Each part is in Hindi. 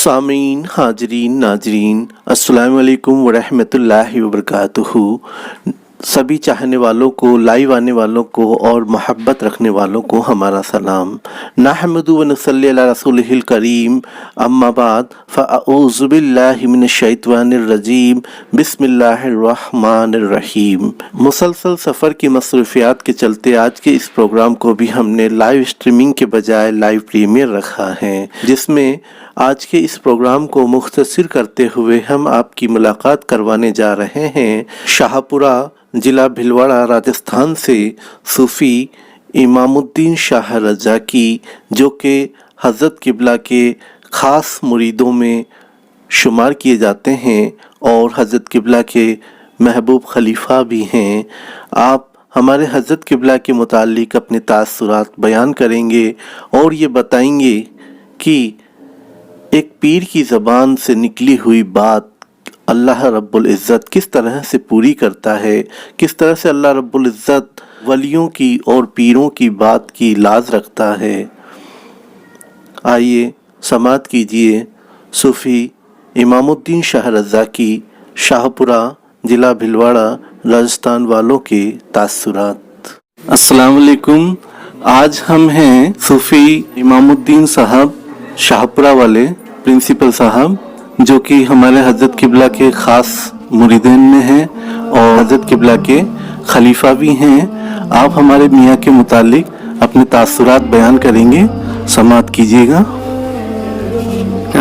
सामीन हाजरीन नाजरीन अस्सलाम वालेकुम वरहमतुल्लाहि वबरकातुहू। सभी चाहने वालों को, लाइव आने वालों को और मोहब्बत रखने वालों को हमारा सलाम। नहमदु व नसल्ली अला रसूलिहिल करीम, अम्मा बाद फ़अऊज़ु बिल्लाहि मिनश शैतानिर रजीम, बिस्मिल्लाहिर रहमानिर रहीम। मुसलसल सफ़र की मसरूफियात के चलते आज के इस प्रोग्राम को भी हमने लाइव स्ट्रीमिंग के बजाय लाइव प्रीमियर रखा है, जिसमें आज के इस प्रोग्राम को मुख्तसर करते हुए हम आपकी मुलाकात करवाने जा रहे हैं शाहपुरा ज़िला भिलवाड़ा राजस्थान से सूफ़ी इमामुद्दीन शाह रज़ा की, जो कि हज़रत किबला के ख़ास मुरीदों में शुमार किए जाते हैं और हज़रत किबला के महबूब खलीफा भी हैं। आप हमारे हज़रत किबला के मुताल्लिक़ अपने तासुरात बयान करेंगे और ये बताएंगे कि एक पीर की ज़बान से निकली हुई बात अल्लाह रब्बुल इज़्ज़त किस तरह से पूरी करता है, किस तरह से अल्लाह रब्बुल इज़्ज़त वलियों की और पीरों की बात की लाज रखता है। आइए समाअत कीजिए सूफ़ी इमामुद्दीन शाह रज़ा की शाहपुरा ज़िला भिलवाड़ा राजस्थान वालों के तासुरात। अस्सलाम वालेकुम। आज हम हैं सूफ़ी इमामुद्दीन साहब शाहपुरा वाले प्रिंसिपल साहब, जो कि हमारे हज़रत किबला के ख़ास मुरीदीन में हैं और हज़रत किबला के खलीफा भी हैं। आप हमारे मियाँ के मुतालिक अपने तासुरात बयान करेंगे, समाअत कीजिएगा।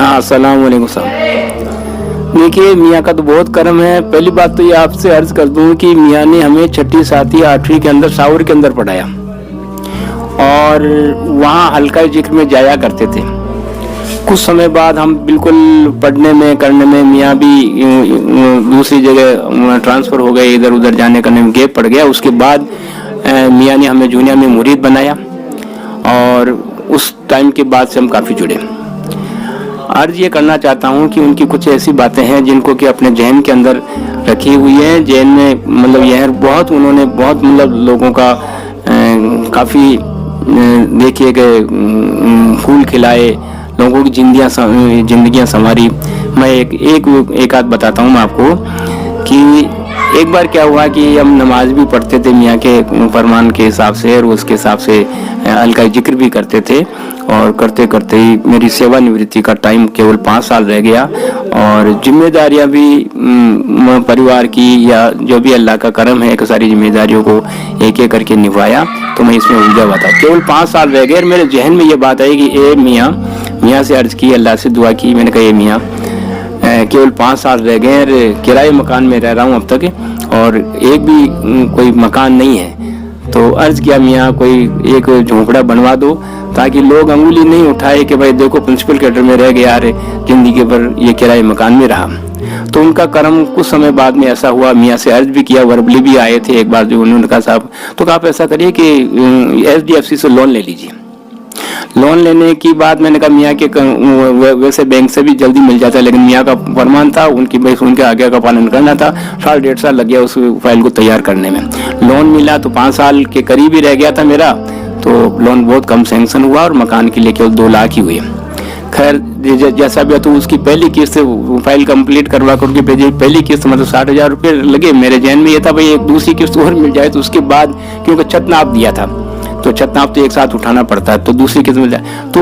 अस्सलाम वालेकुम साहब। देखिए, मियाँ का तो बहुत करम है। पहली बात तो ये आपसे अर्ज कर दूं कि मियाँ ने हमें 6ठी 7वीं 8वीं के अंदर शाहपुर के अंदर पढ़ाया और वहाँ हल्का जिक्र में जाया करते थे। कुछ समय बाद हम बिल्कुल पढ़ने में करने में मियाँ भी दूसरी जगह ट्रांसफ़र हो गए, इधर उधर जाने करने में गैप पड़ गया। उसके बाद मियाँ ने हमें जूनिया में मुरीद बनाया और उस टाइम के बाद से हम काफ़ी जुड़े। अर्ज ये करना चाहता हूँ कि उनकी कुछ ऐसी बातें हैं जिनको कि अपने जहन के अंदर रखी हुई है। जहन में मतलब यह बहुत उन्होंने बहुत मतलब लोगों का काफ़ी देखिए कि फूल खिलाए, लोगों की जिंदगियां संवारी। मैं एक आध बताता हूँ मैं आपको कि एक बार क्या हुआ कि हम नमाज भी पढ़ते थे मियाँ के फरमान के हिसाब से और उसके हिसाब से हल्का जिक्र भी करते थे और करते करते ही मेरी सेवानिवृत्ति का टाइम केवल 5 साल रह गया और जिम्मेदारियां भी परिवार की या जो भी अल्लाह का करम है कि सारी जिम्मेदारियों को एक एक करके निभाया। तो मैं इसमें उलझा हुआ था, केवल 5 साल रह गए और मेरे जहन में ये बात आई कि ए मियाँ से अर्ज की, अल्लाह से दुआ की। मैंने कहा मियाँ केवल 5 साल रह गए और किराए मकान में रह रहा हूँ अब तक और एक भी कोई मकान नहीं है। तो अर्ज किया मियाँ कोई एक झोंपड़ा बनवा दो ताकि लोग अंगुली नहीं उठाए कि भाई देखो प्रिंसिपल कैडर में रह गया, अरे जिंदगी भर ये किराए मकान में रहा। तो उनका कर्म कुछ समय बाद में ऐसा हुआ, मियाँ से अर्ज भी किया, वर्बली भी आए थे एक बार जो उन्होंने कहा साहब तो आप ऐसा करिए कि SDFC से लोन ले लीजिए। लोन लेने की बात मैंने कहा मियाँ के वैसे बैंक से भी जल्दी मिल जाता है, लेकिन मियाँ का फरमान था, उनके आज्ञा का पालन करना था। 1.5 साल लग गया उस फाइल को तैयार करने में। लोन मिला तो 5 साल के करीब ही रह गया था मेरा, तो लोन बहुत कम सैंक्शन हुआ और मकान के लिए केवल 2 लाख ही हुए। खैर जैसा भी तो उसकी पहली किस्त फाइल कंप्लीट करवा कर उनकी पहली किस्त मतलब 60,000 रुपये लगे। मेरे जहन में ये था भाई एक दूसरी किस्त और मिल जाए तो उसके बाद, क्योंकि छत नाप दिया था तो छत नाप तो एक साथ उठाना पड़ता है, तो दूसरी किस्त मिल जाए। तो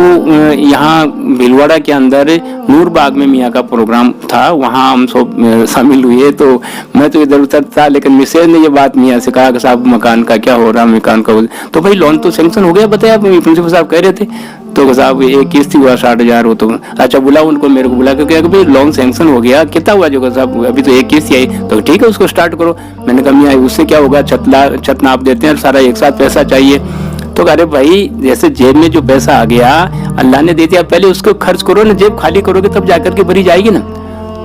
यहाँ भिलवाड़ा के अंदर नूरबाग में मियाँ का प्रोग्राम था, वहाँ हम सब शामिल हुए। तो मैं तो इधर उधर था, लेकिन मिसेज ने ये बात मियाँ से कहा कि साहब मकान का क्या हो रहा, मकान का तो भाई लोन तो सैंक्शन हो गया, बताया प्रिंसिपल साहब कह रहे थे। तो साहब एक किस्त हुआ 60,000 हो, तो अच्छा बुला उनको, मेरे को बुला के भाई लोन सैंक्शन हो गया, कितना हुआ जो साहब अभी तो एक किस्त आई, तो ठीक है उसको स्टार्ट करो। मैंने कहा मियाँ उससे क्या होगा, छत नाप देते हैं और सारा एक साथ पैसा चाहिए। तो अरे भाई जैसे जेब में जो पैसा आ गया अल्लाह ने दे दिया, पहले उसको खर्च करो ना, जेब खाली करोगे तब जाकर के भरी जाएगी ना।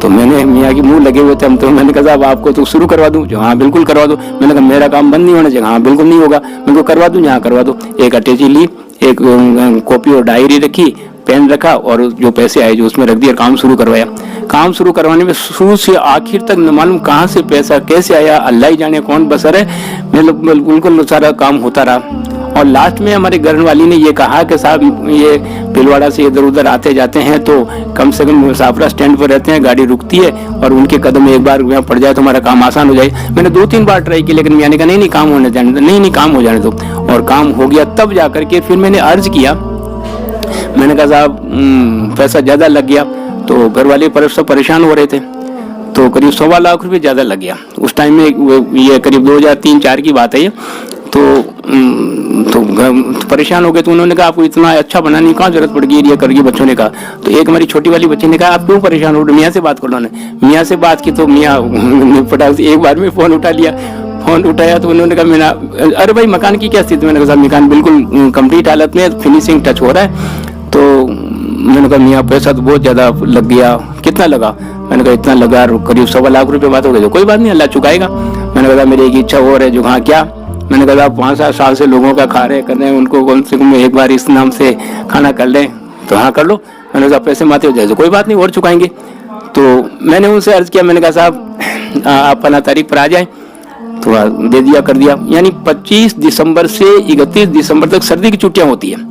तो मैंने मियाँ के मुंह लगे हुए थे हम, तो मैंने कहा साहब आपको तो शुरू करवा दूं, जो हाँ बिल्कुल करवा दो। मैंने कहा मेरा काम बंद नहीं होना चाहिए, हाँ बिल्कुल नहीं होगा, मेरे को करवा दूं, यहाँ करवा दो। एक अटैची ली, एक कॉपी और डायरी रखी, पेन रखा और जो पैसे आए जो उसमें रख दिया, काम शुरू करवाया। काम शुरू करवाने में शुरू से आखिर तक न मालूम कहाँ से पैसा कैसे आया, अल्लाह ही जाने, कौन बसर है। बिल्कुल सारा काम होता रहा और लास्ट में हमारे घर वाली ने ये कहा कि साहब ये भीलवाड़ा से इधर उधर आते जाते हैं तो कम से कम मुसाफिर स्टैंड पर रहते हैं, गाड़ी रुकती है और उनके कदम एक बार यहाँ पड़ जाए तो हमारा काम आसान हो जाए। मैंने 2-3 बार ट्राई की, लेकिन मैंने कहा नहीं काम होने जाने दो, नहीं काम हो जाने दो, और काम हो गया। तब जा करके फिर मैंने अर्ज किया, मैंने कहा साहब पैसा ज़्यादा लग गया। तो घर वाले सब परेशान हो रहे थे, तो करीब 1.25 लाख रुपये ज़्यादा लग गया उस टाइम में। ये करीब 2003-4 की बात है ये। तो परेशान हो गए, तो उन्होंने कहा आपको इतना अच्छा बनाने की कहाँ जरूरत पड़ गई, ये करके बच्चों ने कहा। तो एक हमारी छोटी वाली बच्ची ने कहा आप क्यों परेशान हो रहे, मियाँ से बात कर लो। मियाँ से बात की तो मियाँ फटाक से एक बार में फ़ोन उठा लिया। फ़ोन उठाया तो उन्होंने कहा मेरा अरे भाई मकान की क्या स्थिति। मैंने कहा साहब मकान बिल्कुल कंप्लीट हालत में, फिनिशिंग टच हो रहा है। तो मैंने कहा मियाँ पैसा तो बहुत ज़्यादा लग गया, कितना लगा। मैंने कहा इतना लगा, करीब 1.25 लाख रुपये बात हो गई। तो कोई बात नहीं, अल्लाह चुकाएगा। मैंने कहा मेरी एक इच्छा और है जो हाँ क्या। मैंने कहा आप 5-7 साल से लोगों का खा रहे कर रहे हैं, उनको कम से कम एक बार इस नाम से खाना कर लें तो हाँ कर लो। मैंने कहा पैसे माते हो जाए तो कोई बात नहीं और चुकाएंगे। तो मैंने उनसे अर्ज़ किया, मैंने कहा साहब आप 15 तारीख पर आ जाएं, थोड़ा दे दिया कर दिया। यानी 25 दिसंबर से 31 दिसंबर तक सर्दी की छुट्टियाँ होती है।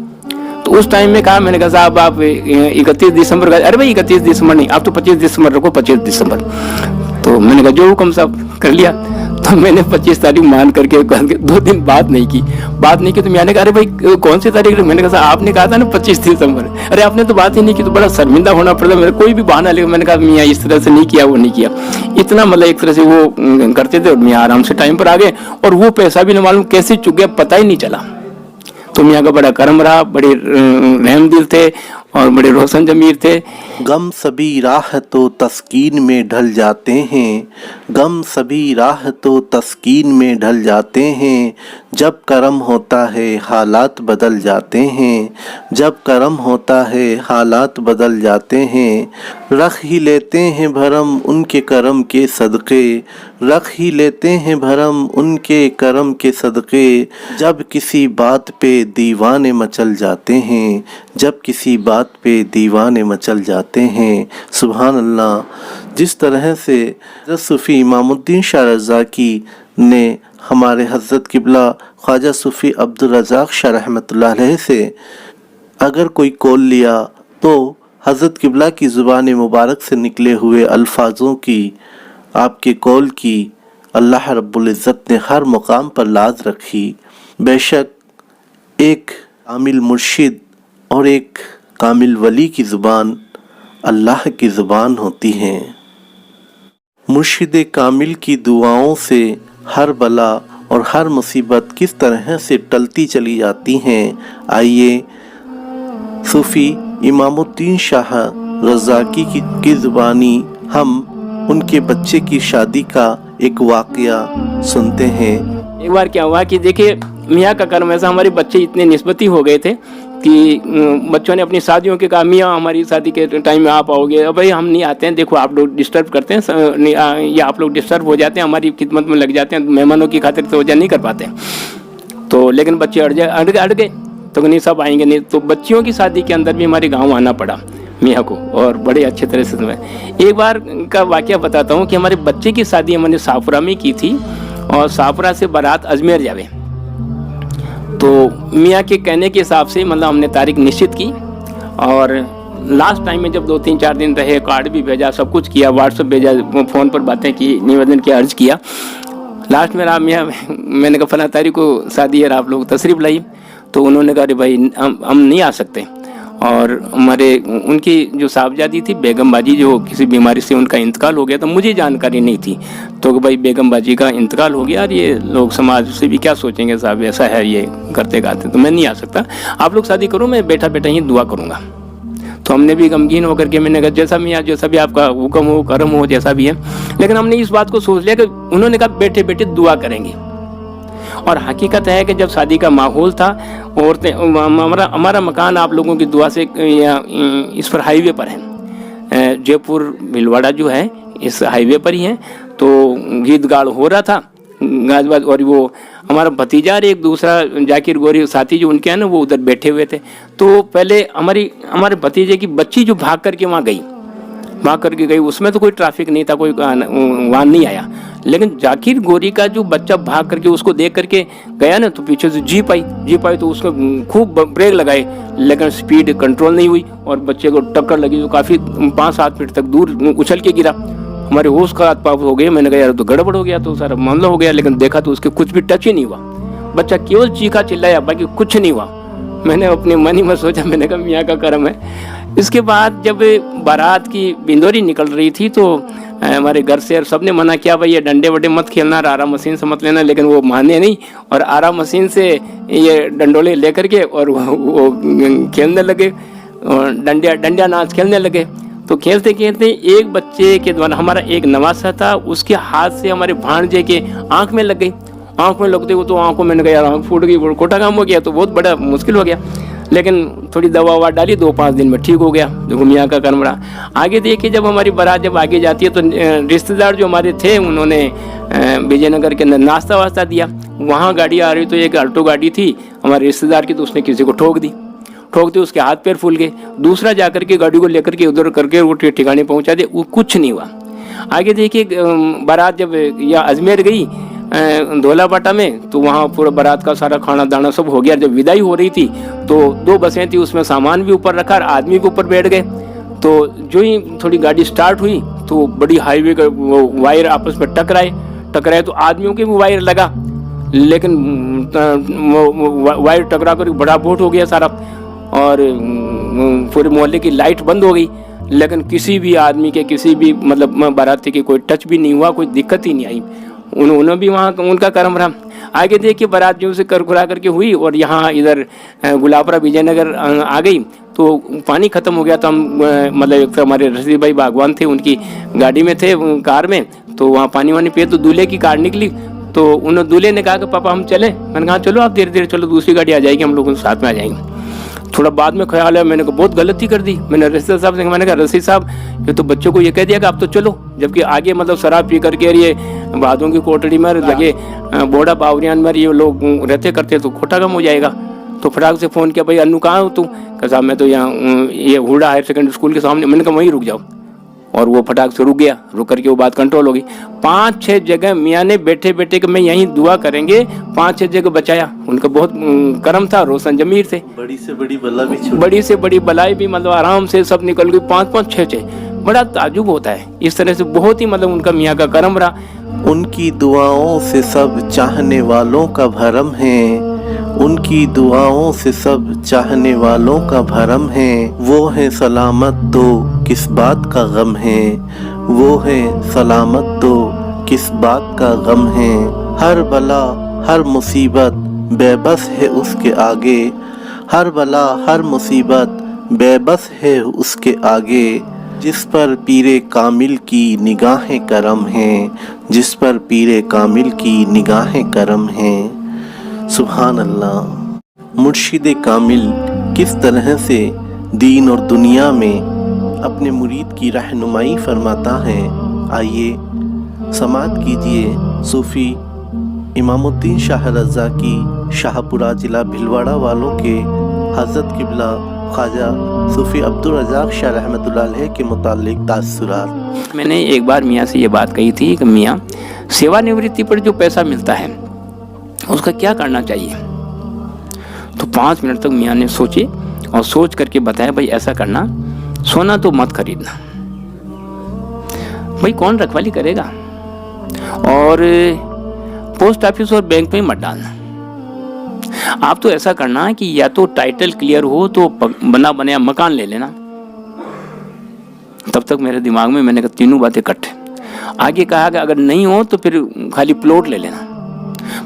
तो उस टाइम में कहा, मैंने कहा साहब आप 31 दिसंबर का, अरे भाई 31 दिसंबर नहीं, आप तो 25 दिसंबर रखो, 25 दिसंबर। तो मैंने कहा जो हुक्म साहब कर लिया। तो मैंने 25 तारीख मान करके 2 दिन बात नहीं की तो मैंने कहा अरे भाई कौन सी तारीख। मैंने कहा आपने कहा था ना 25 दिसंबर, अरे आपने तो बात ही नहीं की। तो बड़ा शर्मिंदा होना पड़ता, मेरे कोई भी बहाना लेकर। मैंने कहा मियाँ इस तरह से नहीं किया, वो नहीं किया। इतना मतलब एक तरह से वो करते थे और मियाँ आराम से टाइम पर आ गए, और वो पैसा भी न मालूम कैसे चुक गया पता ही नहीं चला। तो मियाँ का बड़ा करम रहा, बड़े रहमदिल थे और बड़े रोशन जमीर थे। गम सभी राह तो तस्कीन में ढल जाते हैं, गम सभी राह तो तस्कीन में ढल जाते हैं, जब करम होता है हालात बदल जाते हैं, जब करम होता है हालात बदल जाते हैं। रख ही लेते हैं भरम उनके करम के सदक़े, रख ही लेते हैं भरम उनके करम के सदक़े, जब किसी बात पे दीवाने मचल जाते हैं, जब किसी बात पे दीवाने मचल जाते हैं। सुभान अल्लाह। जिस तरह से सूफ़ी इमामुद्दीन शाह रज़ाकी ने हमारे हज़रत किबला ख्वाजा सूफ़ी अब्दुल रज़ाक शाह रहमतुल्लाह अलैह से अगर कोई कॉल लिया तो हज़रत किबला की ज़ुबान मुबारक से निकले हुए अल्फाजों की, आपके कॉल की अल्लाह रब्बुल इज़्ज़त ने हर मुकाम पर लाज रखी। बेशक एक कामिल मुर्शिद और एक कामिल वली की ज़ुबान अल्लाह की ज़ुबान होती है। मुर्शिद कामिल की दुआओं से हर बला और हर मुसीबत किस तरह से टलती चली जाती हैं, आइए सूफ़ी इमामुद्दीन शाह रज़ाकी की ज़ुबानी हम उनके बच्चे की शादी का एक वाक़या सुनते हैं। एक बार क्या हुआ कि देखिए मियाँ का कर्म ऐसा, हमारे बच्चे इतने निस्बती हो गए थे कि बच्चों ने अपनी शादियों के कहा मियाँ हमारी शादी के टाइम में आप आओगे। अब भाई हम नहीं आते हैं, देखो आप लोग डिस्टर्ब करते हैं या आप लोग डिस्टर्ब हो जाते हैं, हमारी खिदमत में लग जाते हैं, मेहमानों की खातिर तवज्जो नहीं कर पाते। तो लेकिन बच्चे अड़ गए तो नहीं सब आएंगे नहीं। तो बच्चियों की शादी के अंदर भी हमारे गाँव आना पड़ा मियाँ को, और बड़े अच्छे तरह से। मैं एक बार का वाक़या बताता हूँ कि हमारे बच्चे की शादी हमने शाहपुरा में की थी, और शाहपुरा से बारात अजमेर जावे। तो मियाँ के कहने के हिसाब से मतलब हमने तारीख निश्चित की, और लास्ट टाइम में जब 2-3-4 दिन रहे, कार्ड भी भेजा, सब कुछ किया, व्हाट्सएप भेजा, फ़ोन पर बातें की, निवेदन किया, अर्ज किया। लास्ट में रहा मियाँ, मैंने कहा फला तारीख को शादी है, आप लोग तशरीफ़ लाइए। तो उन्होंने कहा अरे भाई हम नहीं आ सकते। और हमारे उनकी जो साहबजादी थी बेगम बाजी, जो किसी बीमारी से उनका इंतकाल हो गया, तो मुझे जानकारी नहीं थी। तो भाई बेगम बाजी का इंतकाल हो गया और ये लोग समाज से भी क्या सोचेंगे साहब, ऐसा है ये करते गाते, तो मैं नहीं आ सकता, आप लोग शादी करो, मैं बैठा बैठा ही दुआ करूँगा। तो हमने भी गमगीन होकर के मैंने कहा जैसा भी जैसा भी आपका हुक्म हो, करम हो, जैसा भी है। लेकिन हमने इस बात को सोच लिया कि उन्होंने कहा बैठे बैठे दुआ करेंगे। और हकीकत है कि जब शादी का माहौल था, औरतें, हमारा मकान आप लोगों की दुआ से इस पर हाईवे पर है, जयपुर भीलवाड़ा जो है इस हाईवे पर ही है। तो गीत गाड़ हो रहा था, गाजबाज, और वो हमारा भतीजा और एक दूसरा जाकिर गोरी साथी जो उनके हैं ना, वो उधर बैठे हुए थे। तो पहले हमारे भतीजे की बच्ची जो भाग करके वहाँ गई, भाग करके गई। उसमें तो कोई ट्रैफिक नहीं था, कोई वाहन नहीं आया, लेकिन जाकिर गोरी का जो बच्चा भाग करके उसको देख करके गया ना, तो पीछे से जीप आई तो उसको खूब ब्रेक लगाए, लेकिन स्पीड कंट्रोल नहीं हुई और बच्चे को टक्कर लगी, तो काफ़ी 5-7 फीट तक दूर उछल के गिरा। हमारे होश का पाप हो गए। मैंने कहा यार तो गड़बड़ हो गया, तो सारा मामला हो गया, लेकिन देखा तो उसके कुछ भी टच ही नहीं हुआ। बच्चा केवल चीखा चिल्लाया, बाकी कुछ नहीं हुआ। मैंने अपने मन ही में सोचा, मैंने कहा मियाँ का करम है। इसके बाद जब बारात की बिंदोरी निकल रही थी तो हमारे घर से सबने मना किया, भाई ये डंडे वडे मत खेलना, आरा मशीन से मत लेना, लेकिन वो माने नहीं और आरा मशीन से ये डंडोले लेकर के और वो खेलने लगे, डंडिया नाच खेलने लगे। तो खेलते खेलते एक बच्चे के द्वारा, हमारा एक नवासा था, उसके हाथ से हमारे भांजे के आँख में लग गई। आँख में लगते वो तो आँखों में गया, आँख फूट गई, कोटा काम हो गया, तो बहुत बड़ा मुश्किल हो गया। लेकिन थोड़ी दवा ववा डाली, 2-5 दिन में ठीक हो गया। देखो मियाँ का कर्म रहा। आगे देखिए, जब हमारी बारात जब आगे जाती है तो रिश्तेदार जो हमारे थे उन्होंने विजयनगर के अंदर नाश्ता वास्ता दिया। वहाँ गाड़ी आ रही, तो एक अल्टो गाड़ी थी हमारे रिश्तेदार की, तो उसने किसी को ठोक दी, उसके हाथ पैर फूल गए। दूसरा जाकर के गाड़ी को लेकर के उधर करके वो ठिकाने पहुँचा दे, वो कुछ नहीं हुआ। आगे देखिए, बारात जब या अजमेर गई धोलाबाटा में, तो वहाँ पूरा बारात का सारा खाना दाना सब हो गया। जब विदाई हो रही थी तो 2 बसें थी, उसमें सामान भी ऊपर रखा और आदमी भी ऊपर बैठ गए। तो जो ही थोड़ी गाड़ी स्टार्ट हुई तो बड़ी हाईवे का वो वायर आपस में टकराए तो आदमियों के भी वायर लगा, लेकिन वायर टकरा कर बड़ा बोट हो गया सारा, और पूरे मोहल्ले की लाइट बंद हो गई। लेकिन किसी भी आदमी के, किसी भी मतलब बाराती के कोई टच भी नहीं हुआ, कोई दिक्कत ही नहीं आई। उन्होंने भी वहाँ उनका कर्म रहा। आगे देखिए, बारात जो से करकुरा करके हुई और यहाँ इधर गुलाबरा विजयनगर आ गई, तो पानी ख़त्म हो गया। तो हम मतलब एक तो हमारे रशीद भाई बागवान थे, उनकी गाड़ी में थे, कार में, तो वहाँ पानी वानी पिए। तो दूल्हे की कार निकली, तो उन्होंने दूल्हे ने कहा कि पापा हम चले। मैंने कहा चलो आप धीरे धीरे चलो, दूसरी गाड़ी आ जाएगी, हम लोग साथ में आ जाएंगे। थोड़ा बाद में ख्याल है, मैंने कहा बहुत गलती कर दी। मैंने रशीद साहब से, मैंने कहा रशीद साहब ये तो बच्चों को ये कह दिया कि आप तो चलो, जबकि आगे मतलब शराब पी करके ये बादों की कोटड़ी में लगे बोड़ा बावरियान में ये लोग रहते करते, तो खोटा कम हो जाएगा। तो फटाक से फ़ोन किया, भाई अन्नू कहाँ हो तुम? कहा साहब मैं तो यहाँ ये हुडा हायर सेकेंडरी स्कूल के सामने। मैंने कहा वहीं रुक जाओ, और वो फटाक से रुक गया। रुक करके वो बात कंट्रोल हो गई। 5-6 जगह मियाँ ने बैठे बैठे कि मैं यहीं दुआ करेंगे, 5-6 जगह बचाया। उनका बहुत कर्म था, रोशन जमीर थे। बड़ी से बड़ी बला भी बड़ी से बड़ी बलाई भी मतलब आराम से सब निकल गई। 5-5, 6-6, बड़ा ताजुब होता है। इस तरह से बहुत ही मतलब उनका मियाँ का कर्म रहा। उनकी दुआओं से सब चाहने वालों का भरम है, उनकी दुआओं से सब चाहने वालों का भरम है। वो है सलामत तो किस बात का गम है, वो है सलामत तो किस बात का गम है। हर बला हर मुसीबत बेबस है उसके आगे, हर बला हर मुसीबत बेबस है उसके आगे। जिस पर पीरे कामिल की निगाहें करम हैं, जिस पर पीरे कामिल की निगाहें करम हैं। सुभान अल्लाह। मुर्शिद कामिल किस तरह से दीन और दुनिया में अपने मुरीद की रहनुमाई फरमाता है, आइए समाअत कीजिए सूफ़ी इमामुद्दीन शाह रज़ा की शाहपुरा ज़िला भिलवाड़ा वालों के हज़रत क़िबला ख्वाजा सूफ़ी अब्दुल रज़ाक शाह रहमतुल्लाह अलैह के मुताल्लिक़ तासुरात। मैंने एक बार मियाँ से ये बात कही थी कि मियाँ, सेवानिवृत्ति पर जो पैसा मिलता है उसका क्या करना चाहिए? तो 5 मिनट तक मियाँ ने सोचे और सोच करके बताया, भाई ऐसा करना, सोना तो मत खरीदना, भाई कौन रखवाली करेगा, और पोस्ट ऑफिस और बैंक में मत डालना। आप तो ऐसा करना कि या तो टाइटल क्लियर हो तो बना बनाया मकान ले लेना। तब तक मेरे दिमाग में मैंने कहा तीनों बातें इकट्ठे। आगे कहा कि अगर नहीं हो तो फिर खाली प्लॉट ले लेना।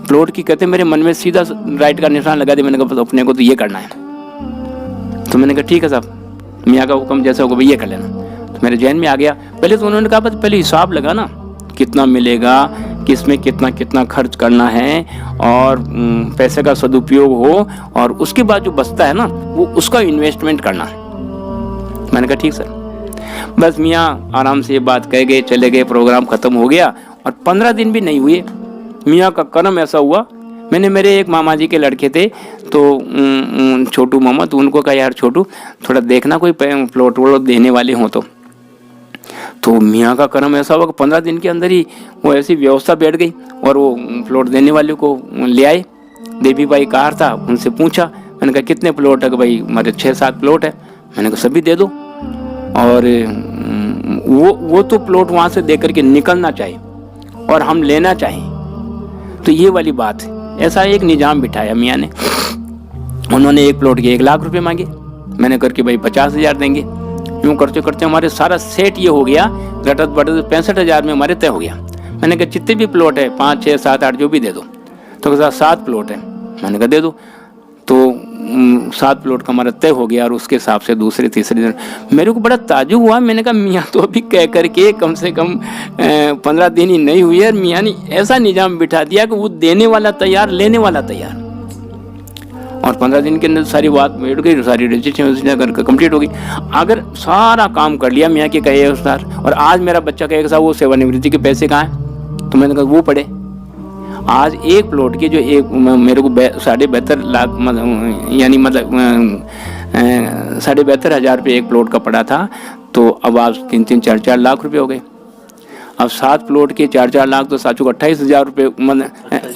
प्लॉट की कहते मेरे मन में सीधा राइट का निशान लगा दिया। मैंने कहा अपने को तो ये करना है। तो मैंने कहा ठीक है साहब, मियाँ का हुक्म जैसा होगा भाई ये कर लेना। तो मेरे जहन में आ गया। पहले तो उन्होंने कहा पहले हिसाब लगाना कितना मिलेगा, किसमें कितना कितना खर्च करना है, और पैसे का सदुपयोग हो, और उसके बाद जो बचता है ना वो उसका इन्वेस्टमेंट करना। मैंने कहा ठीक सर। बस मियाँ आराम से ये बात कह गए, चले गए, प्रोग्राम ख़त्म हो गया। और 15 दिन भी नहीं हुए, मियाँ का कर्म ऐसा हुआ। मैंने मेरे एक मामा जी के लड़के थे, तो छोटू मामा, तो उनको कहा यार छोटू थोड़ा देखना कोई प्लॉट वोट देने वाले हों तो। तो मियाँ का कर्म ऐसा हुआ कि 15 दिन के अंदर ही वो ऐसी व्यवस्था बैठ गई और वो प्लॉट देने वाले को ले आए। देवी भाई कार था, उनसे पूछा, मैंने कहा कितने प्लॉट है? कि भाई हमारे 6-7 प्लॉट है। मैंने कहा सभी दे दो। और वो तो प्लॉट वहाँ से दे करके निकलना चाहिए और हम लेना चाहिए। तो ये वाली बात है। ऐसा एक निज़ाम बिठाया मियाँ ने। उन्होंने एक प्लॉट के 1 लाख रुपए मांगे, मैंने करके भाई 50,000 देंगे। यूँ करते करते हमारे सारा सेट ये हो गया, घटत बढ़त 65,000 में हमारे तय हो गया। मैंने कहा जितने भी प्लॉट है 5, 6, 7, 8 जो भी दे दो। तो कहा 7 प्लॉट है। मैंने कहा दे दो। तो 7 प्लॉट का हमारा तय हो गया और उसके हिसाब से दूसरे तीसरे दिन मेरे को बड़ा ताज्जुब हुआ। मैंने कहा मियाँ तो अभी कह करके कम से कम 15 दिन ही नहीं हुई है, मियाँ ने ऐसा निज़ाम बिठा दिया कि वो देने वाला तैयार, लेने वाला तैयार। और 15 दिन के अंदर सारी बात बैठ गई, सारी रजिस्ट्रेशन कंप्लीट हो गई। अगर सारा काम कर लिया मियाँ के कहे अनुसार, और आज मेरा बच्चा कहेगा साहब वो सेवानिवृत्ति के पैसे कहाँ हैं, तो मैंने कहा वो पड़े। आज एक प्लॉट के जो एक मेरे को 72.5 लाख यानी मतलब 72,500 रुपये एक प्लॉट का पड़ा था, तो अब आज 3-3, 4-4 लाख रुपए हो गए। अब 7 प्लॉट के 4-4 लाख तो साचू को 28,000 रुपये,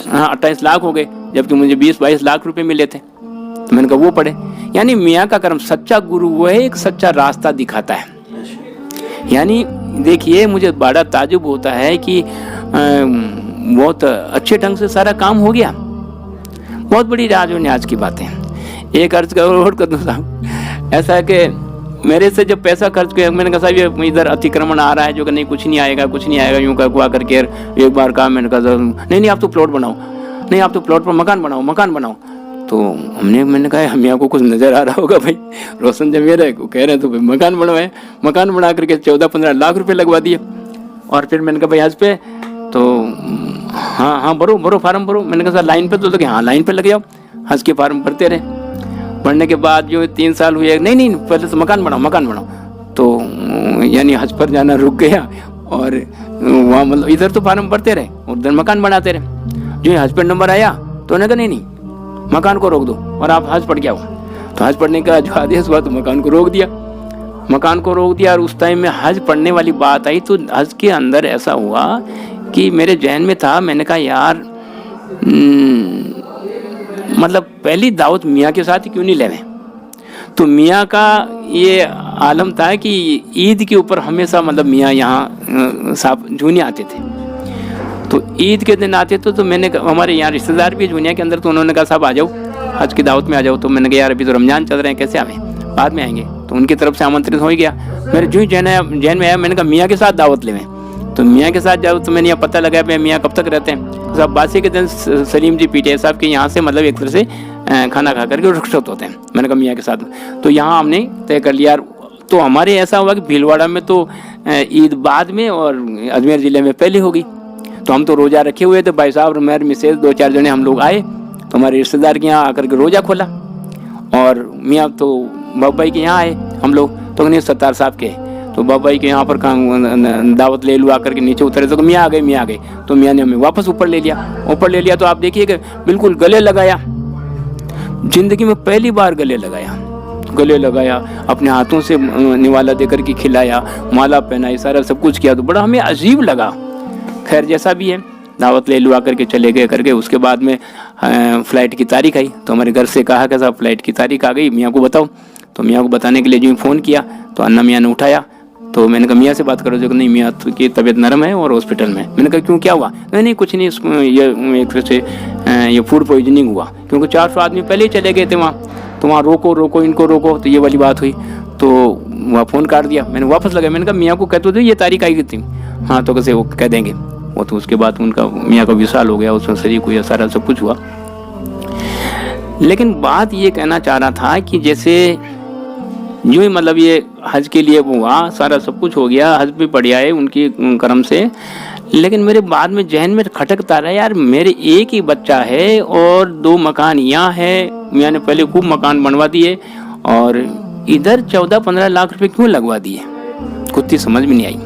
हाँ 28 लाख हो गए, जबकि मुझे 20-22 लाख रुपए मिले थे। तो मैंने कहा वो पड़े। यानी मियाँ का कर्म, सच्चा गुरु वो है एक सच्चा रास्ता दिखाता है। यानी देखिए मुझे बड़ा ताजुब होता है कि बहुत अच्छे ढंग से सारा काम हो गया। बहुत बड़ी राज और न्याज की बातें। एक अर्ज और कर दूँ साहब, ऐसा है कि मेरे से जब पैसा खर्च किया, मैंने कहा साहब ये इधर अतिक्रमण आ रहा है जो कि नहीं कुछ नहीं आएगा, कुछ नहीं आएगा, यूँ हुआ करके एक बार कहा। मैंने कहा नहीं आप तो प्लॉट बनाओ, नहीं आप तो प्लॉट पर मकान बनाओ। तो मैंने कहा मियाँ को कुछ नज़र आ रहा होगा भाई, रोशन जमीर है को कह रहे हैं तो भाई मकान बनवाए। मकान बना करके 14-15 लाख रुपए लगवा दिए। और फिर मैंने कहा भाई आज पे तो हाँ भरो फार्म भरो। मैंने कहा सर लाइन पे, तो लगे हाँ लाइन पे लग जाओ। हंस के फार्म भरते रहे। भरने के बाद जो 3 साल हुए, नहीं पहले तो मकान बनाओ। तो यानी हज पर जाना रुक गया और वहाँ मतलब इधर तो फार्म भरते रहे, उधर मकान बनाते रहे। जो हज पर नंबर आया तो उन्होंने कहा नहीं मकान को रोक दो और आप हज पढ़ के आओ। तो हज पढ़ने का जो आदेश हुआ तो मकान को रोक दिया। और उस टाइम में हज पढ़ने वाली बात आई तो हज के अंदर ऐसा हुआ कि मेरे जहन में था, मैंने कहा यार मतलब पहली दावत मियाँ के साथ ही क्यों नहीं लेवे। तो मियाँ का ये आलम था कि ईद के ऊपर हमेशा मतलब मियाँ यहाँ साहब जूनिया आते थे। तो ईद के दिन आते तो मैंने हमारे यहाँ रिश्तेदार भी जूनिया के अंदर, तो उन्होंने कहा साहब आ जाओ हज की दावत में आ जाओ। तो मैंने कहा यार अभी तो रमजान चल रहे हैं, कैसे आवे, बाद में आएंगे। तो उनकी तरफ से आमंत्रित हो ही गया। मेरे जो ही जहन में आया, मैंने कहा मियाँ के साथ दावत लेवें। तो मियाँ के साथ जाओ तो मैंने यहाँ पता लगाया भाई मियाँ कब तक रहते हैं। साहब बासी के दिन सलीम जी पीटीआई साहब के यहाँ से मतलब एक तरह से खाना खा करके रुखसत होते हैं। मैंने कहा मियाँ के साथ, तो यहाँ हमने तय कर लिया। तो हमारे ऐसा हुआ कि भीलवाड़ा में तो ईद बाद में और अजमेर ज़िले में पहले होगी। तो हम तो रोज़ा रखे हुए थे, भाई साहब मेरे मिसेज 2-4 जने हम लोग आए। तो हमारे रिश्तेदार के यहाँ आकर के रोज़ा खोला और मियाँ तो बाबाई के यहाँ आए हम लोग। तो नहीं सत्तार साहब के, तो बाबाई के यहाँ पर दावत ले लुआ करके नीचे उतरे तो मियाँ आ गए। तो मियाँ ने हमें वापस ऊपर ले लिया। तो आप देखिए कि बिल्कुल गले लगाया, जिंदगी में पहली बार गले लगाया, अपने हाथों से निवाला देकर के खिलाया, माला पहनाई, सारा सब कुछ किया। तो बड़ा हमें अजीब लगा। खैर जैसा भी है, दावत ले लुआ करके चले गए करके। उसके बाद में फ़्लाइट की तारीख आई। तो हमारे घर से कहा कि साहब फ़्लाइट की तारीख आ गई, मियाँ को बताओ। तो मियाँ को बताने के लिए जो फ़ोन किया तो अन्ना मियाँ ने उठाया। तो मैंने कहा मियाँ से बात करो। जो नहीं मियाँ की तबीयत नरम है और हॉस्पिटल में। मैंने कहा क्यों, क्या हुआ? नहीं कुछ नहीं, ये एक तरह से ये फूड पॉइजनिंग हुआ, क्योंकि 400 आदमी पहले ही चले गए थे वहाँ। तो वहाँ रोको इनको रोको, तो ये वाली बात हुई। तो वहाँ फ़ोन काट दिया। मैंने वापस लगाया। मैंने कहा मियाँ को कहते थे ये तारीख आई थी। हाँ तो कैसे वो कह देंगे वो। तो उसके बाद उनका मियाँ का विशाल हो गया, उसमें शरीर को यह सारा सब कुछ हुआ। लेकिन बात ये कहना चाह रहा था कि जैसे यूँ ही मतलब ये हज के लिए हुआ, सारा सब कुछ हो गया, हज भी बढ़िया है उनकी कर्म से। लेकिन मेरे बाद में जहन में खटकता रहा यार, मेरे एक ही बच्चा है और 2 मकान यहाँ है। मियाँ ने पहले खूब मकान बनवा दिए और इधर 14-15 लाख रुपए क्यों लगवा दिए, गुत्थी समझ में नहीं आई।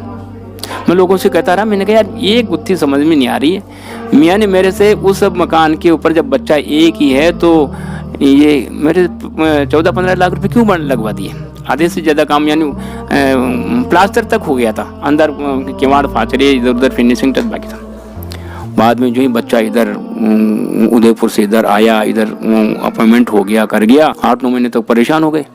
मैं लोगों से कहता रहा, मैंने कहा यार ये गुत्थी समझ में नहीं आ रही है। मियाँ ने मेरे से उस मकान के ऊपर जब बच्चा एक ही है तो ये मेरे 14-15 लाख रुपए क्यों लगवा दिए। आधे से ज़्यादा काम यानी प्लास्टर तक हो गया था, अंदर किवाड़ फाचरे इधर उधर फिनिशिंग टच बाकी था। बाद में जो ही बच्चा इधर उदयपुर से इधर आया, इधर अपॉइंटमेंट हो गया, कर गया, 8-9 महीने तक परेशान हो गए।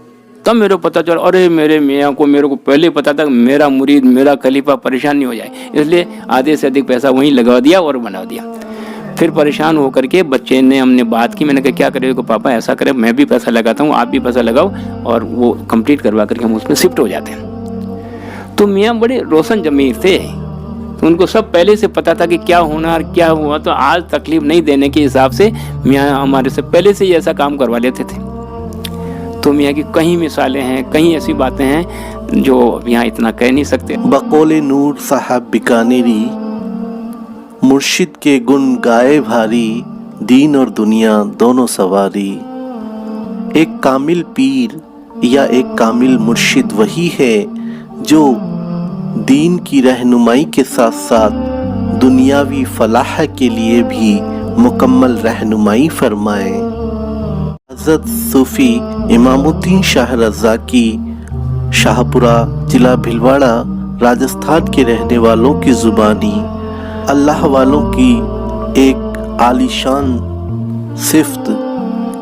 तब मेरे को पता चला, अरे मेरे मियाँ को मेरे को पहले पता था मेरा मुरीद मेरा खलीफा परेशान नहीं हो जाए, इसलिए आधे से अधिक पैसा वहीं लगा दिया और बना दिया। फिर परेशान होकर के बच्चे ने हमने बात की, मैंने कहा क्या करें को पापा, ऐसा करें मैं भी पैसा लगाता हूँ, आप भी पैसा लगाओ और वो कंप्लीट करवा करके हम उसमें शिफ्ट हो जाते हैं। तो मियाँ बड़े रोशन ज़मीर थे, उनको सब पहले से पता था कि क्या होना और क्या हुआ, तो आज तकलीफ नहीं देने के हिसाब से मियाँ हमारे से पहले से ही ऐसा काम करवा लेते थे। तो मियाँ की कई मिसालें हैं, कई ऐसी बातें हैं जो यहाँ इतना कह नहीं सकते। बकौले नूर साहब बीकानेरी, मुर्शिद के गुण गाए भारी, दीन और दुनिया दोनों सवारी। एक कामिल पीर या एक कामिल मुर्शिद वही है जो दीन की रहनुमाई के साथ साथ दुनियावी फलाह के लिए भी मुकम्मल रहनुमाई फरमाए। हज़रत सूफ़ी इमामुद्दीन शाह रज़ा की शाहपुरा जिला भिलवाड़ा राजस्थान के रहने वालों की ज़ुबानी अल्लाह वालों की एक आलीशान सिफ्त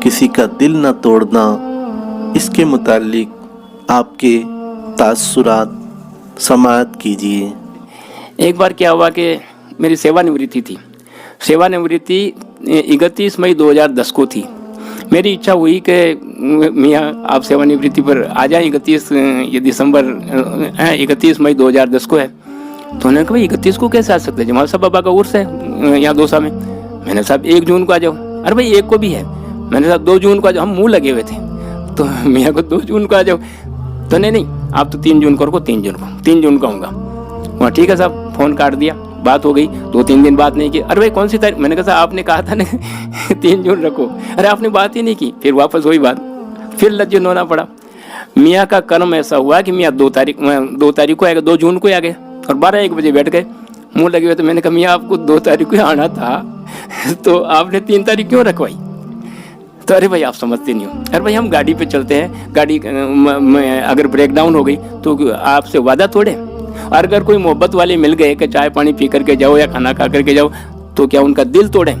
किसी का दिल न तोड़ना, इसके मुताल्लिक आपके तासुरात समाअत कीजिए। एक बार क्या हुआ कि मेरी सेवानिवृत्ति थी। सेवानिवृत्ति 31 मई 2010 को थी। मेरी इच्छा हुई कि मियाँ आप सेवानिवृत्ति पर आ जाएं, 31 मई 2010 को है। तो उन्होंने कहा भाई 31 को कैसे आ सकते हैं, जमाल साहब बाबा का उर्स है यहाँ दौसा में। मैंने साहब 1 जून को आ जाओ। अरे भाई 1 को भी है। मैंने साहब 2 जून को आ जाओ। हम मुँह लगे हुए थे, तो मियाँ को 2 जून को आ जाओ। तो नहीं आप तो 3 जून को रखो, 3 जून को आऊँगा। वहाँ ठीक है साहब, फ़ोन काट दिया, बात हो गई। 2-3 दिन बात नहीं की। अरे भाई कौन सी तारीख, मैंने कहा साहब आपने कहा था ना 3 जून रखो। अरे आपने बात ही नहीं की। फिर वापस वही बात, फिर लज्जत होना पड़ा। मियाँ का कर्म ऐसा हुआ कि मियाँ 2 तारीख को आ गए, 2 जून को आ गए और 12-1 बजे बैठ गए, मुँह लगे हुए। तो मैंने कहा मियाँ आपको 2 तारीख को आना था तो आपने 3 तारीख क्यों रखवाई। तो अरे भाई आप समझते नहीं हो। अरे भाई हम गाड़ी पे चलते हैं, गाड़ी अगर ब्रेक डाउन हो गई तो आपसे वादा तोड़े। और अगर कोई मोहब्बत वाले मिल गए कि चाय पानी पी करके जाओ या खाना खा करके जाओ, तो क्या उनका दिल तोड़े।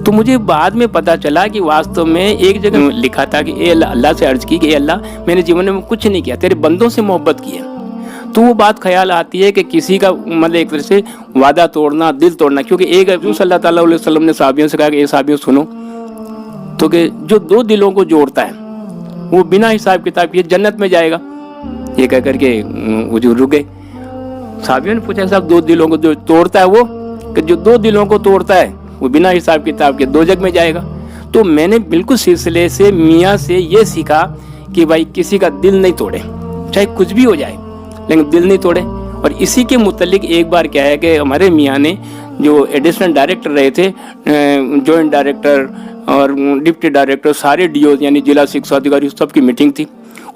तो मुझे बाद में पता चला कि वास्तव में एक जगह लिखा था कि ए अल्लाह से अर्ज की कि ए अल्लाह मैंने जीवन में कुछ नहीं किया, तेरे बंदों से मोहब्बत की है। तो वो बात ख्याल आती है कि किसी का मतलब एक तरह से वादा तोड़ना, दिल तोड़ना। क्योंकि एक सल्लल्लाहु अलैहि वसल्लम ने सहाबियों से कहा कि ए सहाबियों सुनो, तो कि जो 2 दिलों को जोड़ता है वो बिना हिसाब किताब किए जन्नत में जाएगा। ये कह करके हुजूर रुक गए। साहबियों ने पूछा साहब 2 दिलों को जो तोड़ता है, वो कि जो 2 दिलों को तोड़ता है वो बिना हिसाब किताब के 2 जग में जाएगा। तो मैंने बिल्कुल सिलसिले से मियाँ से ये सीखा कि भाई किसी का दिल नहीं तोड़े, चाहे कुछ भी हो जाए, लेकिन दिल नहीं तोड़े। और इसी के मुतालिक एक बार क्या है कि हमारे मियाँ ने जो एडिशनल डायरेक्टर रहे थे, जॉइंट डायरेक्टर और डिप्टी डायरेक्टर, सारे डीओ यानी जिला शिक्षा अधिकारी सबकी मीटिंग थी।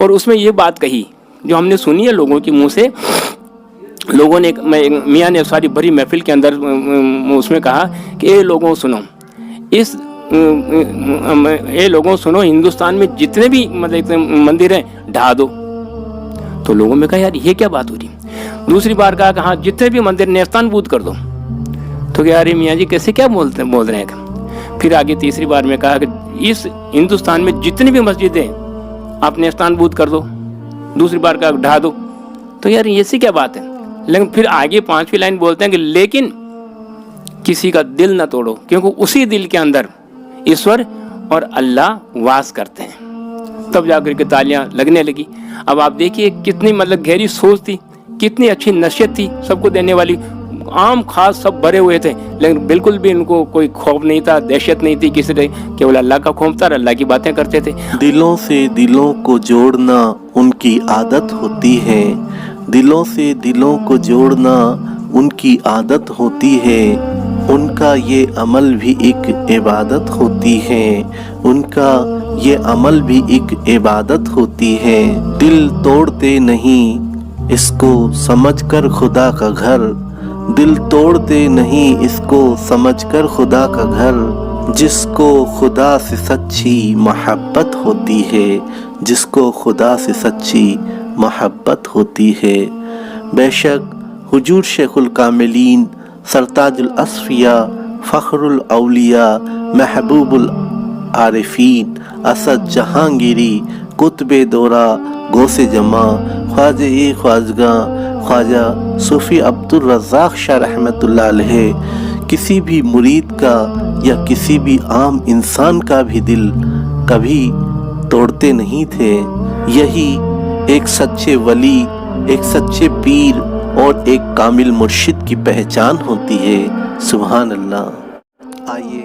और उसमें ये बात कही जो हमने सुनी है लोगों के मुंह से। लोगों ने, मियाँ ने सारी भरी महफिल के अंदर उसमें कहा कि ये लोगों सुनो, सुनो, हिंदुस्तान में जितने भी मतलब मंदिर हैं ढा दो। तो लोगों में कहा यार ये क्या बात हो रही। दूसरी बार कहा कि हाँ जितने भी मंदिर नेस्तानबूद कर दो। तो क्या अरे मियाँ जी कैसे क्या बोल रहे हैं। फिर आगे तीसरी बार में कहा कि इस हिंदुस्तान में जितनी भी मस्जिदें आप नेस्तानबूद कर दो। दूसरी बार कहा ढा दो। तो यार ये सी क्या बात है। लेकिन फिर आगे 5वीं लाइन बोलते हैं कि लेकिन किसी का दिल ना तोड़ो, क्योंकि उसी दिल के अंदर ईश्वर और अल्लाह वास करते हैं। तब जाकर के तालियां लगने लगी। अब आप देखिए कितनी मतलब गहरी सोच थी, कितनी अच्छी नसीहत थी, सबको देने वाली। आम खास सब भरे हुए थे, लेकिन बिल्कुल भी इनको कोई खौफ नहीं था, दहशत नहीं थी किसी से, केवल अल्लाह का खौफ था और अल्लाह की बातें करते थे। दिलों से दिलों को जोड़ना उनकी आदत होती है, दिलों से दिलों को जोड़ना उनकी आदत होती है। उनका ये अमल भी एक इबादत होती है, उनका ये अमल भी एक इबादत होती है। दिल तोड़ते नहीं इसको समझकर खुदा का घर, दिल तोड़ते नहीं इसको समझकर खुदा का घर। जिसको खुदा से सच्ची मोहब्बत होती है, जिसको खुदा से सच्ची मोहब्बत होती है। बेशक हुजूर शेखुल कामिलीन सरताजुल असफिया फ़ख्रुल औलिया महबूबुल आरिफीन असद जहांगीरी कुतबे दौरा गौसे जमा ख्वाजा ए ख्वाजगा ख्वाजा सूफ़ी अब्दुल रज़्ज़ाक़ शाह रहमतुल्लाह अलैह किसी भी मुरीद का या किसी भी आम इंसान का भी दिल कभी तोड़ते नहीं थे। यही एक सच्चे वली, एक सच्चे पीर और एक कामिल मुर्शिद की पहचान होती है। सुभान अल्लाह। आइए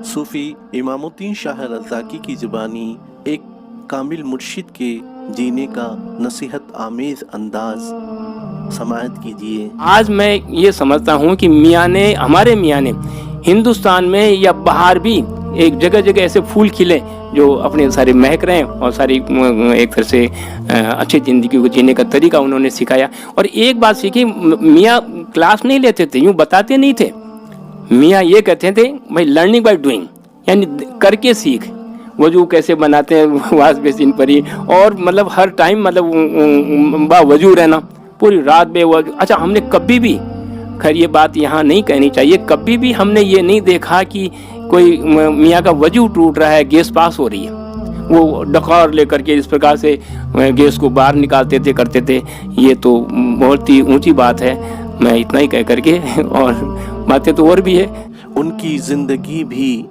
सूफ़ी इमामुद्दीन शाह रज़्ज़ाक़ी की ज़ुबानी एक कामिल मुर्शिद के जीने का नसीहत आमेज़ अंदाज़ समाअत कीजिए। आज मैं ये समझता हूँ कि हमारे मियाँ ने हिंदुस्तान में या बाहर भी एक जगह जगह ऐसे फूल खिले जो अपने सारे महक रहे हैं और सारी एक तरह से अच्छी ज़िंदगी को जीने का तरीका उन्होंने सिखाया। और एक बात सीखी, मियाँ क्लास नहीं लेते थे, यूँ बताते नहीं थे। मियाँ ये कहते थे भाई लर्निंग बाय डूइंग, यानी करके सीख। वजू कैसे बनाते हैं वाज बेसिन पर ही, और मतलब हर टाइम मतलब वजू रहना पूरी रात बेवजू। अच्छा, हमने कभी भी, खैर ये बात यहाँ नहीं कहनी चाहिए, कभी भी हमने ये नहीं देखा कि कोई मियाँ का वजू टूट रहा है, गैस पास हो रही है, वो डकार लेकर के इस प्रकार से गैस को बाहर निकालते थे, करते थे। ये तो बहुत ही ऊंची बात है। मैं इतना ही कह करके, और बातें तो और भी है। उनकी ज़िंदगी भी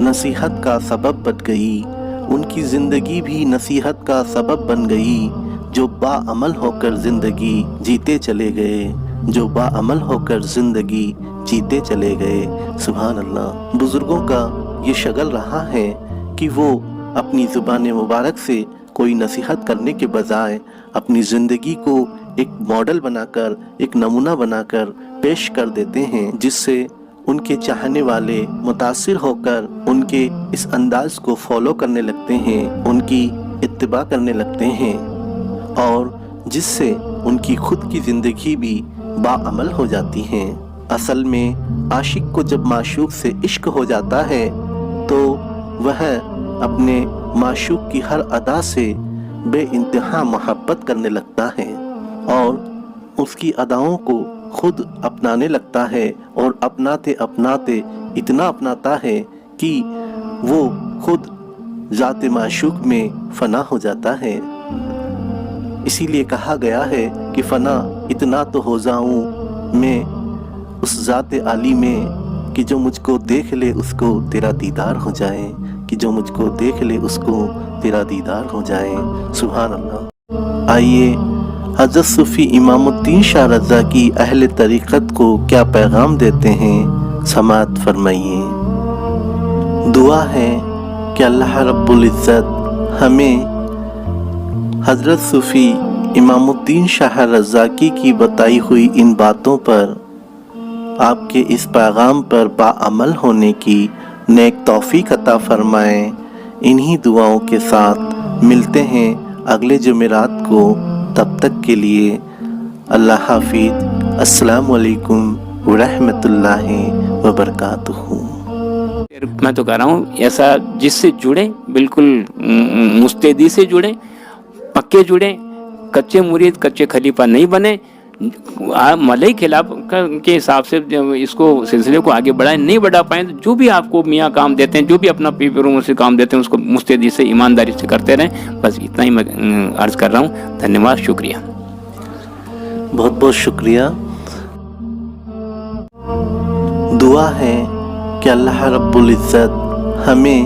नसीहत का सबब बन गई, उनकी ज़िंदगी भी नसीहत का सबब बन गई। जो बाअमल होकर ज़िंदगी जीते चले गए, जो बाअमल होकर ज़िंदगी जीते चले गए। सुभान अल्लाह। बुज़ुर्गों का ये शगल रहा है कि वो अपनी ज़ुबान मुबारक से कोई नसीहत करने के बजाय अपनी ज़िंदगी को एक मॉडल बनाकर, एक नमूना बनाकर पेश कर देते हैं, जिससे उनके चाहने वाले मुतासिर होकर उनके इस अंदाज को फॉलो करने लगते हैं, उनकी इत्तिबा करने लगते हैं, और जिससे उनकी खुद की ज़िंदगी भी बाअमल हो जाती है। असल में आशिक को जब माशूक से इश्क हो जाता है तो वह अपने माशूक की हर अदा से बेइंतहा मोहब्बत करने लगता है और उसकी अदाओं को खुद अपनाने लगता है, और अपनाते अपनाते इतना अपनाता है कि वो खुद ज़ाते माशूक में फ़ना हो जाता है। इसीलिए कहा गया है कि फ़ना इतना तो हो जाऊं मैं उस ज़ाते आली में कि जो मुझको देख ले उसको तेरा दीदार हो जाए, कि जो मुझको देख ले उसको तेरा दीदार हो जाए। सुभान अल्लाह। आइए हज़रत सूफ़ी इमामुद्दीन शाह रज़्ज़ाक़ी अहले तरीक़त को क्या पैगाम देते हैं, समाअत फरमाइए। दुआ है कि अल्लाह रब्बुल इज़्ज़त हमें हज़रत सूफ़ी इमामुद्दीन शाह रज़्ज़ाक़ी की बताई हुई इन बातों पर, आपके इस पैगाम पर बाअमल होने की नेक तौफ़ीक़ अता फ़रमाएँ। इन्हीं दुआओं के साथ मिलते हैं अगले जुमेरात को। तब तक के लिए अल्लाह हाफ़िज़। अस्सलामु अलैकुम व रहमतुल्लाहि व बरकातुहू। मैं तो कह रहा हूँ ऐसा जिससे जुड़े, बिल्कुल मुस्तैदी से जुड़े, पक्के जुड़े, कच्चे मुरीद कच्चे खलीफा नहीं बने। मलई खिलाफ के हिसाब से इसको सिलसिले को आगे बढ़ाएं, नहीं बढ़ा पाए तो जो भी आपको मियाँ काम देते हैं, जो भी अपना पीपरों से काम देते हैं, उसको मुस्तैदी से ईमानदारी से करते रहें। बस इतना ही मैं अर्ज़ कर रहा हूँ। धन्यवाद, शुक्रिया, बहुत बहुत शुक्रिया। दुआ है कि अल्लाह रब्बुल इज़्ज़त हमें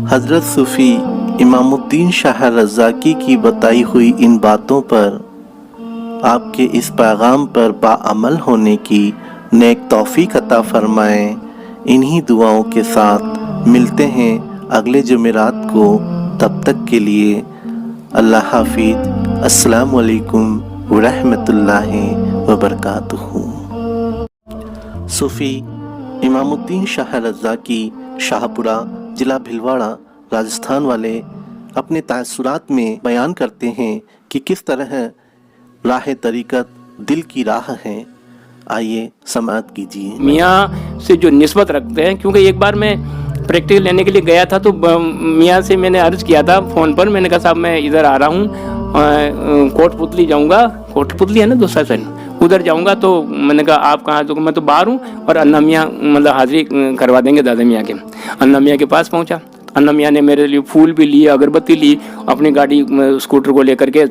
हज़रत सूफ़ी इमामुद्दीन शाह रज़्ज़ाक़ी की बताई हुई इन बातों पर, आपके इस पैगाम पर बाअमल होने की नेक तौफ़ीक़ अता फ़रमाएँ। इन्हीं दुआओं के साथ मिलते हैं अगले जुमेरात को। तब तक के लिए अल्लाह हाफ़िज़। अस्सलामु अलैकुम व रहमतुल्लाहि व बरकातुहू। सूफ़ी इमामुद्दीन शाह रज़्ज़ाक़ी शाहपुरा ज़िला भिलवाड़ा राजस्थान वाले अपने तासुरात में बयान करते हैं कि किस तरह राह तरीक़त दिल की राह है। आइए समाअत कीजिए। मियाँ से जो निस्बत रखते हैं, क्योंकि एक बार मैं प्रैक्टिकल लेने के लिए गया था तो मियाँ से मैंने अर्ज़ किया था फ़ोन पर, मैंने कहा साहब मैं इधर आ रहा हूँ, कोटपुतली जाऊँगा, कोटपुतली है ना दूसरा साइड, उधर जाऊँगा। तो मैंने कहा आप कहाँ? तो मैं तो बाहर हूँ, और अन्ना मियाँ मतलब हाज़िरी करवा देंगे दादा मियाँ के। अन्ना मियाँ के पास पहुँचा, अन्ना मियाँ ने मेरे लिए फूल भी लिए, अगरबत्ती ली, अपनी गाड़ी स्कूटर को लेकर के।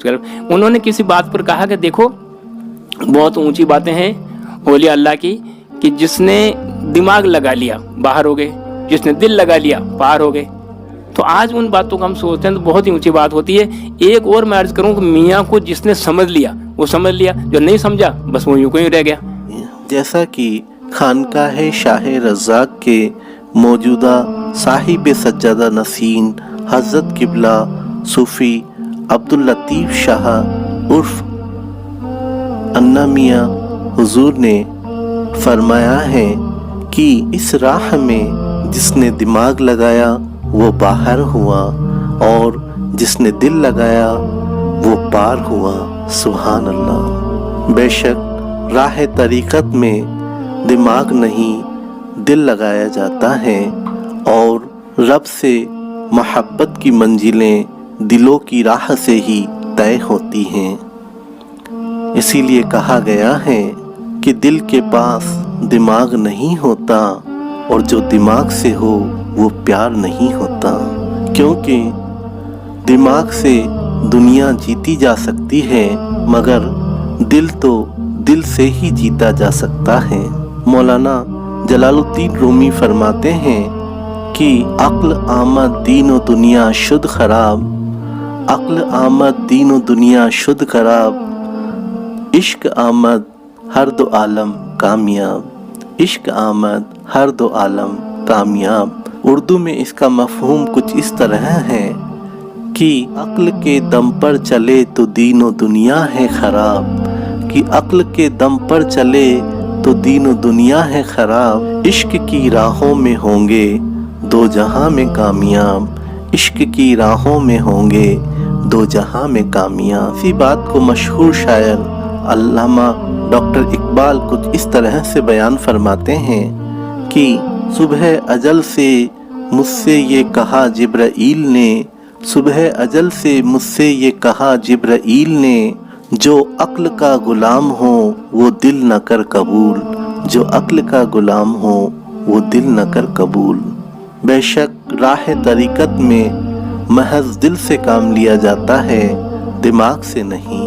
उन्होंने किसी बात पर कहा कि देखो बहुत ऊंची बातें हैं औलिया अल्लाह की, कि जिसने दिमाग लगा लिया बाहर हो गए, जिसने दिल लगा लिया पार हो गए। तो आज उन बातों को हम सोचते हैं तो बहुत ही ऊंची बात होती है। एक और मैं अर्ज करूं कि मियाँ को जिसने समझ लिया वो समझ लिया, जो नहीं समझा बस वो यूं ही रह गया। जैसा कि खानकाह शाह रज़ाक के मौजूदा साहिब सज्जादा नसीन हज़रत किबला सूफ़ी अब्दुल लतीफ़ शाह उर्फ अन्ना मियाँ हुजूर ने फरमाया है कि इस राह में जिसने दिमाग लगाया वो बाहर हुआ, और जिसने दिल लगाया वो पार हुआ। सुभान अल्लाह। बेशक राह तरीक़त में दिमाग नहीं दिल लगाया जाता है, और रब से मोहब्बत की मंजिलें दिलों की राह से ही तय होती हैं। इसीलिए कहा गया है कि दिल के पास दिमाग नहीं होता, और जो दिमाग से हो वो प्यार नहीं होता। क्योंकि दिमाग से दुनिया जीती जा सकती है, मगर दिल तो दिल से ही जीता जा सकता है। मौलाना जलालुद्दीन रूमी फरमाते हैं कि अक्ल आमद दीनो दुनिया शुद्ध खराब, अक्ल आमद दीनो दुनिया शुद्ध खराब, इश्क आमद हर दो आलम कामयाब, इश्क आमद हर दो आलम कामयाब। उर्दू में इसका मफ़हूम कुछ इस तरह है कि अक्ल के दम पर चले तो दीनो दुनिया है ख़राब, कि अक्ल के दम पर चले तो दीनो दुनिया है ख़राब, इश्क की राहों में होंगे दो जहां में कामयाब, इश्क की राहों में होंगे दो जहां में कामयाब। इसी बात को मशहूर शायर अल्लामा डॉक्टर इकबाल कुछ इस तरह से बयान फरमाते हैं कि सुबह अजल से मुझसे ये कहा जिब्राईल ने, सुबह अजल से मुझसे ये कहा जिब्राईल ने, जो अक्ल का गुलाम हो वो दिल न कर कबूल, जो अक्ल का गुलाम हो वो दिल न कर कबूल। बेशक राह तरीक़त में महज दिल से काम लिया जाता है, दिमाग से नहीं।